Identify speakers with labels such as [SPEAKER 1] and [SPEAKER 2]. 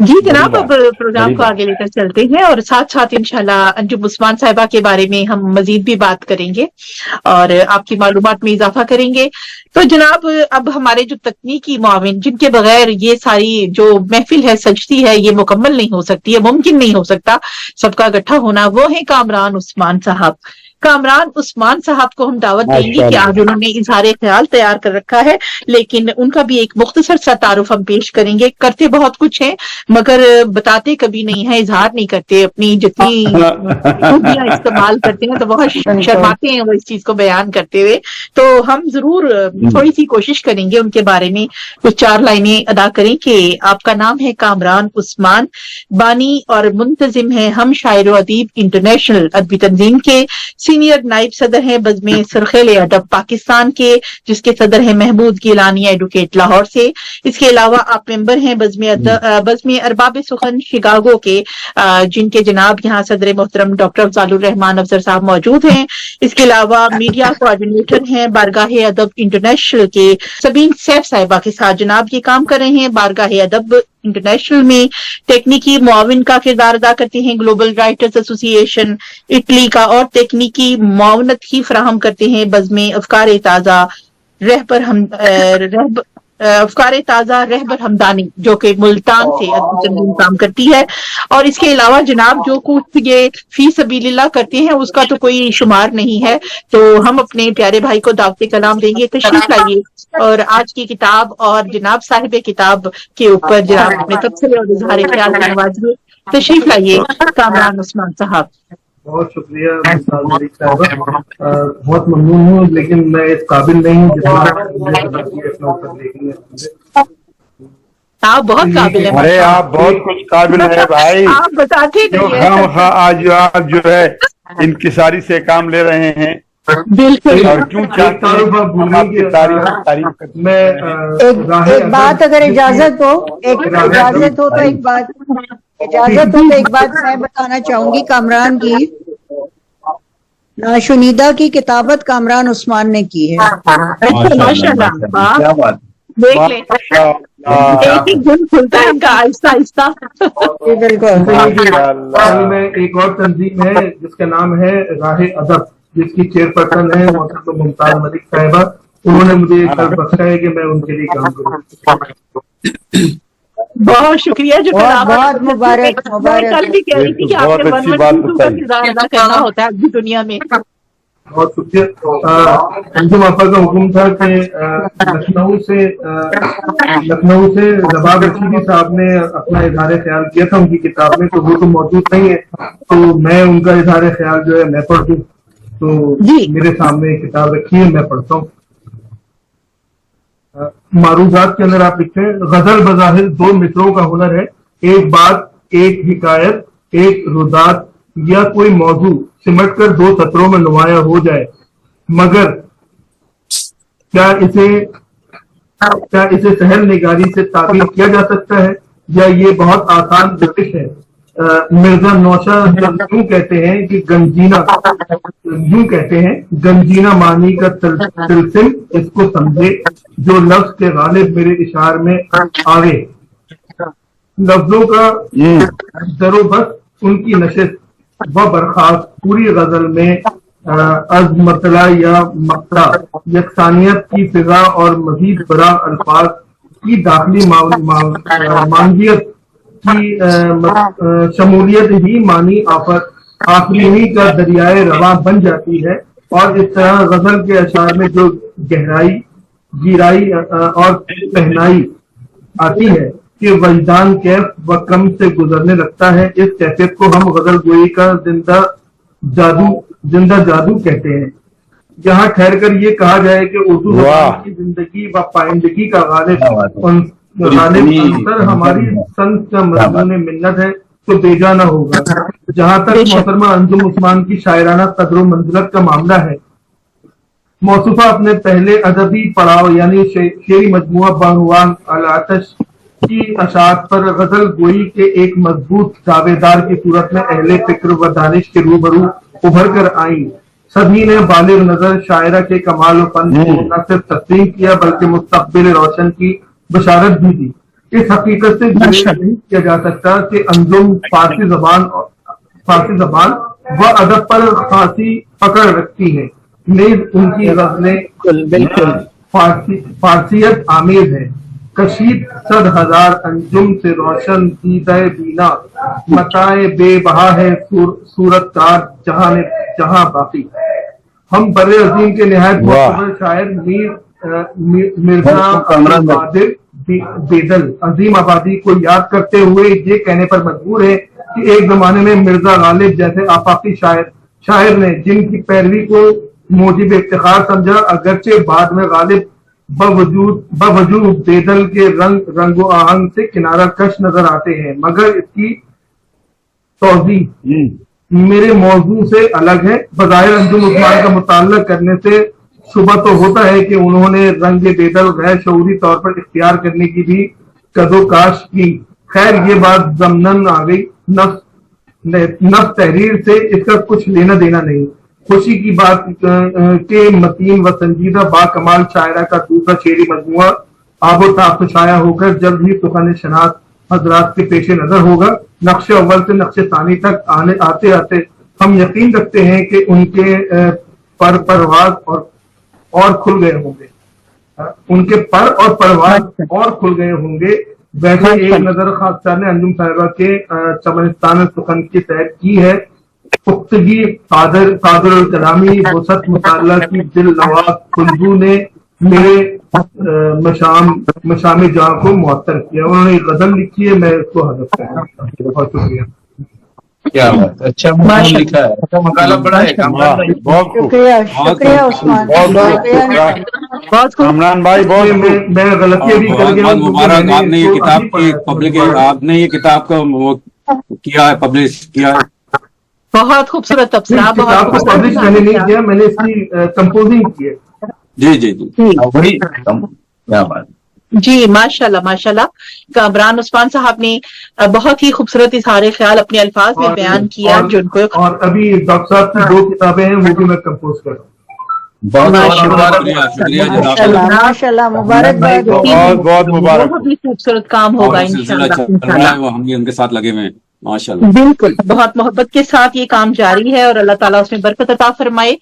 [SPEAKER 1] जी जनाब,
[SPEAKER 2] बढ़िया,
[SPEAKER 1] अब प्रोग्राम
[SPEAKER 2] बड़ी
[SPEAKER 1] को
[SPEAKER 2] बात।
[SPEAKER 1] आगे लेकर चलते हैं और साथ साथ इंशाल्लाह अंजुम उस्मान साहिबा के बारे में हम मजीद भी बात करेंगे और आपकी मालूमात में इजाफा करेंगे। तो जनाब, अब हमारे जो तकनीकी मुआविन जिनके बगैर ये सारी जो महफिल है सजती है, ये मुकम्मल नहीं हो सकती है, मुमकिन नहीं हो सकता सबका इकट्ठा होना, वो है कामरान उस्मान साहब। कामरान उस्मान साहब को हम दावत देंगे कि
[SPEAKER 2] माशाल्लाह।
[SPEAKER 1] आज उन्होंने इजहार ख्याल तैयार कर रखा है, लेकिन उनका भी एक मुख्तसर सा तारुफ हम पेश करेंगे। करते बहुत कुछ है मगर बताते कभी नहीं है, इजहार नहीं करते, अपनी जितनी खूबियां इस्तेमाल करते हैं तो बहुत शर्माते हैं वो इस चीज को बयान करते हुए। तो हम जरूर थोड़ी सी कोशिश करेंगे उनके बारे में कुछ चार लाइनें अदा करें कि आपका नाम है कामरान उस्मान, बानी और मुंतजिम है हम शायर व अदीब इंटरनेशनल अदबी तंजीम के, सीनियर नाइब सदर हैं बज़्म सरखेल अदब पाकिस्तान के, जिसके सदर हैं महमूद गिलानी एडवोकेट लाहौर से। इसके अलावा आप मेंबर हैं बज़्म अरबाब सुखन शिकागो के, जिनके जनाब यहाँ सदर मोहतरम डॉक्टर अफजालुर रहमान अफजर साहब मौजूद हैं। इसके अलावा मीडिया कोऑर्डिनेटर हैं बारगाह अदब इंटरनेशनल के सबीन सैफ साहिबा के साथ जनाब ये काम कर रहे हैं बारगाह अदब इंटरनेशनल में। टेक्निकी मुआविन का किरदार अदा करते हैं ग्लोबल राइटर्स एसोसिएशन इटली का, और तकनीकी मुआवनत ही फराहम करते हैं बज़्म अफकार ताज़ा अफकार ताज़ा रहबर हमदानी, जो कि मुल्तान से अदबी काम करती है। और इसके अलावा जनाब जो कुछ ये फी सबीलिल्लाह करते हैं उसका तो कोई शुमार नहीं है। तो हम अपने प्यारे भाई को दावत कलाम देंगे, तशरीफ लाइए और आज की किताब और जनाब साहिब किताब के ऊपर जनाब अपने तबसरे और इजहार ख्याल का नवाजिए। तशरीफ लाइए कामरान उस्मान साहब।
[SPEAKER 3] बहुत शुक्रिया मिसाल मलिक साहबा, बहुत ममनून हूँ, लेकिन मैं इस काबिल नहीं हूँ जितना मुझे पता किया अपना ऊपर लेके।
[SPEAKER 1] आप बहुत काबिल हैं।
[SPEAKER 2] अरे आप बहुत कुछ काबिल है भाई,
[SPEAKER 1] आप बताते
[SPEAKER 2] जो
[SPEAKER 1] नहीं
[SPEAKER 2] हम
[SPEAKER 1] है।
[SPEAKER 2] आज आप जो है इनकिसारी से काम ले रहे हैं
[SPEAKER 1] बिल्कुल।
[SPEAKER 2] और क्यों चाहते हैं कि हम आपकी तारीफ करें।
[SPEAKER 3] मैं
[SPEAKER 4] एक बात अगर इजाजत हो, एक बात मैं बताना चाहूंगी। कामरान की नाशुनीदा की किताबत कामरान उस्मान ने की है।
[SPEAKER 1] माशाल्लाह, वाह,
[SPEAKER 2] क्या बात।
[SPEAKER 1] देख लें एक एक दिन खुलता है इनका आहिस्ता आहिस्ता।
[SPEAKER 4] बिल्कुल।
[SPEAKER 3] हाल में एक और तंजीम है जिसका नाम है राह अदब, जिसकी चेयरपर्सन है मोहतरम मुमताज मलिक साहिबा। उन्होंने मुझे कल बख्शा है कि मैं उनके लिए काम करूँ।
[SPEAKER 1] बहुत शुक्रिया जो
[SPEAKER 4] बहुत मुबारक
[SPEAKER 1] कल भी कह रही थी कि
[SPEAKER 2] बहुत
[SPEAKER 1] आपके
[SPEAKER 2] अच्छी
[SPEAKER 1] वन
[SPEAKER 2] बात
[SPEAKER 1] वन टू का किरदार अदा करना होता है अभी दुनिया में।
[SPEAKER 3] बहुत शुक्रिया। अंजुम आपा का हुक्म था कि लखनऊ से जवाब रशीदी साहब ने अपना इजहार ख्याल किया था उनकी किताब में, तो वो तो मौजूद नहीं है, तो मैं उनका इजहार ख्याल जो है मैं पढ़ दूं। तो मेरे सामने किताब रखी है, मैं पढ़ता हूँ। मारूजात के अंदर आप लिखते हैं, गजल बज़ाहिर दो मित्रों का हुनर है, एक बात, एक हिकायत, एक रुदात या कोई मौजू सिमट कर दो सत्रों में नुमाया हो जाए, मगर क्या इसे सहल निगारी से ताबीर किया जा सकता है या ये बहुत आसान जतिश है। मिर्जा नौशाद यूं कहते हैं कि गंजीना मानी का तिलसिम इसको समझे, जो लफ्ज के गालिब मेरे इशार में आवे, लफ्जों का दरोबस उनकी नशिस्त व बर्खास्त पूरी गजल में अज़मतला या मक्ता यकसानियत की फिजा और मजीद बड़ा अल्फाज की दाखिली मांगियत की शमूलियत ही मानी आफरीनी का दरियाए रवा बन जाती है। और इस तरह गजल के अशार में जो गहराई, गिराई और पहनाई आती है कि वजदान कैफ व कम से गुजरने लगता है। इस कैफियत को हम गजल गोई का जिंदा जादू कहते हैं। यहाँ ठहर कर ये कहा जाए कि उर्दू की जिंदगी व पाइंदगी का गालिब अंतर हमारी संत का मजमून मिन्नत है तो बेजा न होगा। जहां तक मोहतरमा अंजुम उस्मान की शायराना कदर मंजिलत का मामला है, मौसूफा अपने पहले अदबी पड़ाव यानी शेरी मजमुआ बाहुवान अल आतश की अशात पर गजल गोई के एक मजबूत दावेदार की सूरत में अहले फिक्र व दानिश के रूबरू उभर कर आई। सभी ने बालिग नजर शायरा के कमाल व फन को न सिर्फ तस्लीम किया बल्कि मुस्तकबिल रोशन की बशारत भी दी। इस हकीकत से गुरेज नहीं किया जा सकता कि अंजुम फारसी जबान व अदब पर खासी पकड़ रखती है। नीज उनकी गज़लें फारसियत आमीज है। कशीद 100,000 अंजुम से रोशन दीदाए बीना, मताए बेबहा है सूरतकार जहां बाकी। हम बड़े अजीम के निहायत मुख्तबर शायर मिर्जा कादिर बेदल अजीम आबादी को याद करते हुए ये कहने पर मजबूर है कि एक जमाने में मिर्जा गालिब जैसे आफाकी शायर ने जिनकी पैरवी को मोजिब इफ्तिखार समझा, अगरचे बाद में गालिब बवजूद बेदल के रंगो आहंग से किनारा कश नजर आते हैं, मगर इसकी तौज़ी मेरे मौजू से अलग है। बज़ाहिर अंजुम उस्मान का मुताल्ला करने से शुबा तो होता है कि उन्होंने रंग बेदल गैर शऊरी तौर पर इख्तियार करने की भी कदोकाश की। खैर ये बात ज़मनन आ गई, नफ्स तहरीर से इसका कुछ लेना देना नहीं। खुशी की बात के मतीन व संजीदा बाकमाल शायरा का दूसरा शेरी मजमुआ आबो ताब शाया होकर जल्द ही सुखाने शनात हजरात के पेश नजर होगा। नक्शे अव्वल से नक्शे तानी तक आते आते हम यकीन रखते हैं कि उनके परवाज और खुल गए होंगे, उनके पर और परवाज और खुल गए होंगे। वैसे एक नजर खासदार ने अंजुम साहिबा के चमनिस्तान सुखन की सैर की है। पुख्तगी कादर कलामी वसत मुताला की दिल नवाज खुलबू ने मेरे मशाम जहाँ को मुअत्तर किया। उन्होंने एक गजल लिखी है, मैं इसको हदफ करता हूँ। बहुत शुक्रिया।
[SPEAKER 5] क्या बात, अच्छा मकान लिखा है, अच्छा मकाला बड़ा है।
[SPEAKER 2] बहुत खूब,
[SPEAKER 4] शुक्रिया उस्मान,
[SPEAKER 1] बहुत खूब।
[SPEAKER 2] कामरान भाई बहुत
[SPEAKER 3] मैं गलतियां भी कर गया हूँ।
[SPEAKER 5] मुबारक, आपने ये किताब की पब्लिक, आपने ये किताब का वो किया है, पब्लिश किया है।
[SPEAKER 1] बहुत खूबसूरत तबसरा,
[SPEAKER 3] किताब को पब्लिश मैंने नहीं किया, मैंने इसकी कंपोजिंग की है।
[SPEAKER 5] जी जी जी, बड़ी क्या बात।
[SPEAKER 1] जी माशाल्लाह माशाल्लाह। कामरान उस्मान साहब ने बहुत ही खूबसूरत इजहार ख्याल अपने अल्फाज में बयान किया जो उनको।
[SPEAKER 3] और अभी डॉक्टर साहब की 2 किताबें हैं, वो भी मैं कंपोज कर रहा हूँ।
[SPEAKER 5] बहुत शुक्रिया जनाब,
[SPEAKER 4] माशाल्लाह, मुबारकबाद।
[SPEAKER 2] बहुत मुबारक।
[SPEAKER 1] बहुत ही खूबसूरत काम होगा इंशाल्लाह।
[SPEAKER 5] वो हम भी उनके साथ लगे हुए हैं माशाल्लाह।
[SPEAKER 1] बिल्कुल, बहुत मोहब्बत के साथ ये काम जारी है और अल्लाह ताला उसमें बरकत अता फरमाए।